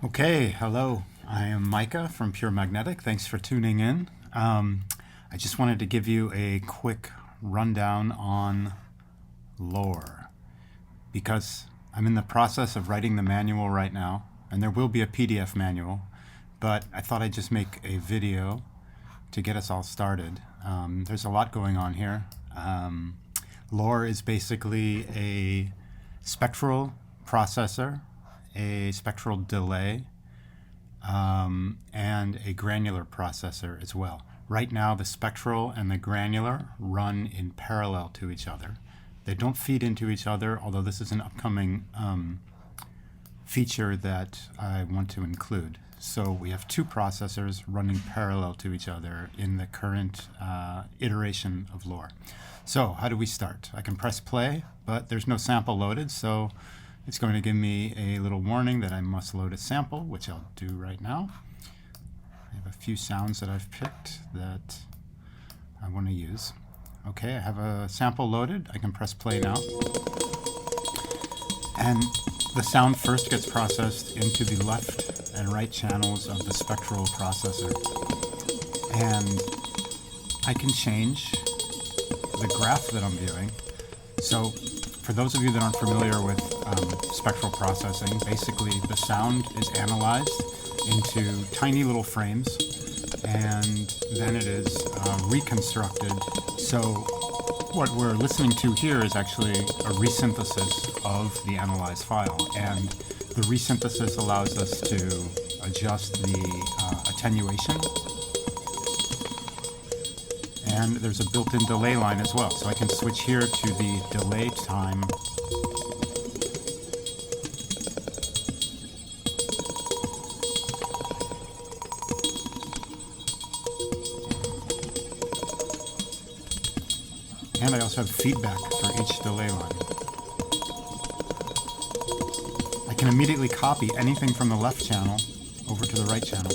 Okay, hello. I am Micah from Puremagnetik. Thanks for tuning in. I just wanted to give you a quick rundown on lore because I'm in the process of writing the manual right now, and there will be a PDF manual, but I thought I'd just make a video to get us all started. There's a lot going on here. Lore is basically a spectral processor, a spectral delay, and a granular processor as well. Right now, the spectral and the granular run in parallel to each other. They don't feed into each other, although this is an upcoming feature that I want to include. So we have two processors running parallel to each other in the current iteration of lore. So how do we start? I can press play, but there's no sample loaded, so it's going to give me a little warning that I must load a sample, which I'll do right now. I have a few sounds that I've picked that I want to use. Okay, I have a sample loaded. I can press play now. And the sound first gets processed into the left and right channels of the spectral processor. And I can change the graph that I'm viewing. So for those of you that aren't familiar with spectral processing, basically the sound is analyzed into tiny little frames, and then it is reconstructed. So what we're listening to here is actually a resynthesis of the analyzed file, and the resynthesis allows us to adjust the attenuation. And there's a built-in delay line as well. So I can switch here to the delay time. And I also have feedback for each delay line. I can immediately copy anything from the left channel over to the right channel.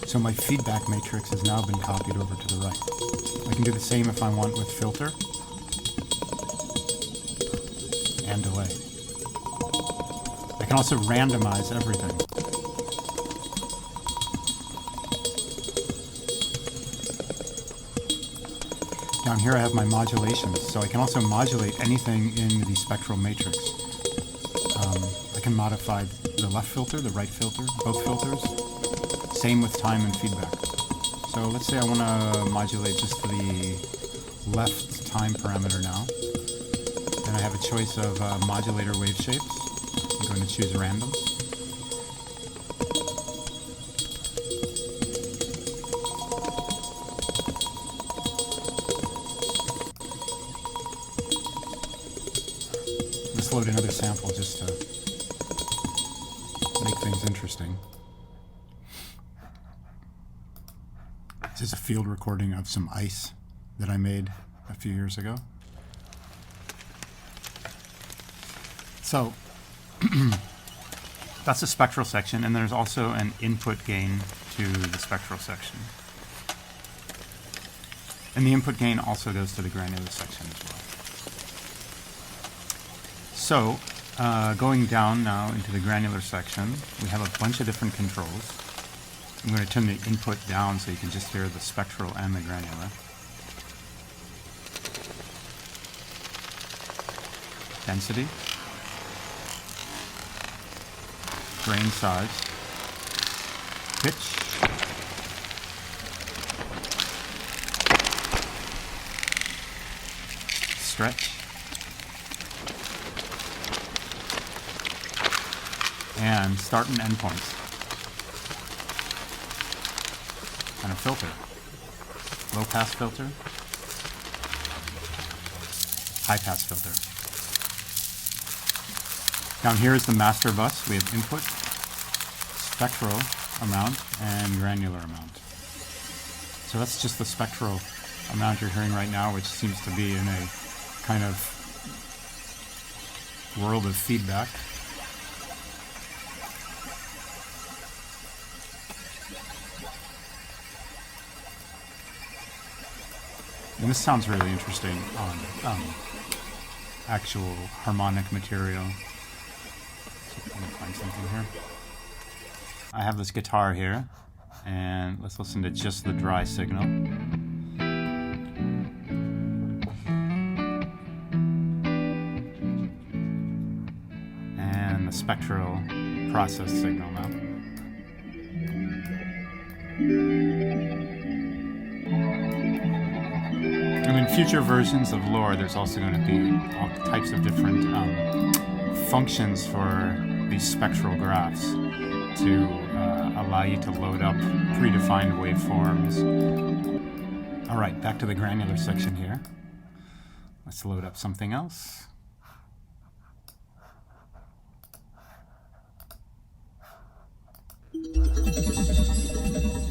So my feedback matrix has now been copied over to the right. I can do the same if I want with filter and delay. I can also randomize everything. Down here I have my modulations, so I can also modulate anything in the spectral matrix. I can modify the left filter, the right filter, both filters. Same with time and feedback. So let's say I want to modulate just the left time parameter now. Then I have a choice of modulator wave shapes. I'm going to choose random. Let's load another sample just to make things interesting. This is a field recording of some ice that I made a few years ago. So that's the spectral section, and there's also an input gain to the spectral section. And the input gain also goes to the granular section as well. So going down now into the granular section, we have a bunch of different controls. I'm going to turn the input down so you can just hear the spectral and the granular. Density, grain size, pitch, stretch, and start and end points. And a filter. Low pass filter. High pass filter. Down here is the master bus. We have input, spectral amount, and granular amount. So that's just the spectral amount you're hearing right now, which seems to be in a kind of world of feedback. And this sounds really interesting on actual harmonic material. So let me find something here. I have this guitar here, and let's listen to just the dry signal. And the spectral process signal now. And in future versions of Lore, there's also going to be all types of different functions for these spectral graphs to allow you to load up predefined waveforms. Alright, back to the granular section here. Let's load up something else.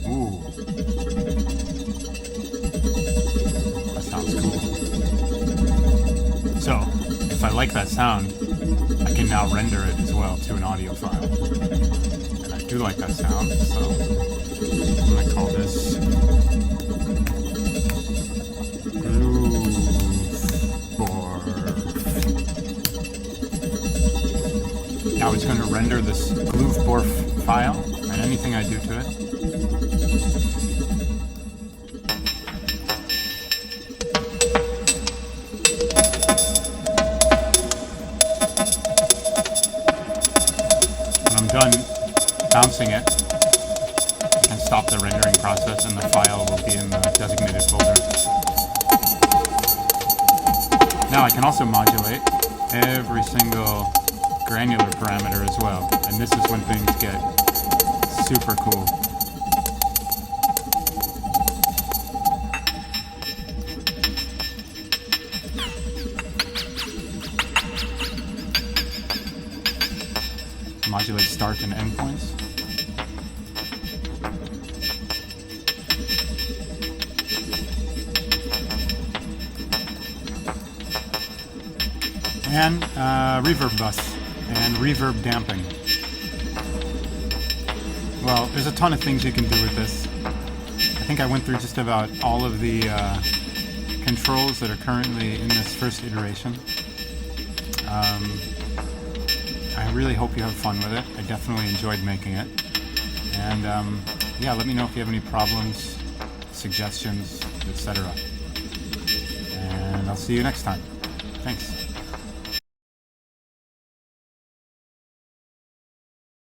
Ooh. That sounds cool. So, if I like that sound, I can now render it as well to an audio file. And I do like that sound, so I'm going to call this Groove. Now it's going to render this Groove file and anything I do to it. Done bouncing it, I can stop the rendering process and the file will be in the designated folder. Now I can also modulate every single granular parameter as well, and this is when things get super cool. Modulate start and end points. And reverb bus and reverb damping. Well, there's a ton of things you can do with this. I think I went through just about all of the controls that are currently in this first iteration. I really hope you have fun with it. I definitely enjoyed making it. And yeah, let me know if you have any problems, suggestions, etc. And I'll see you next time. Thanks.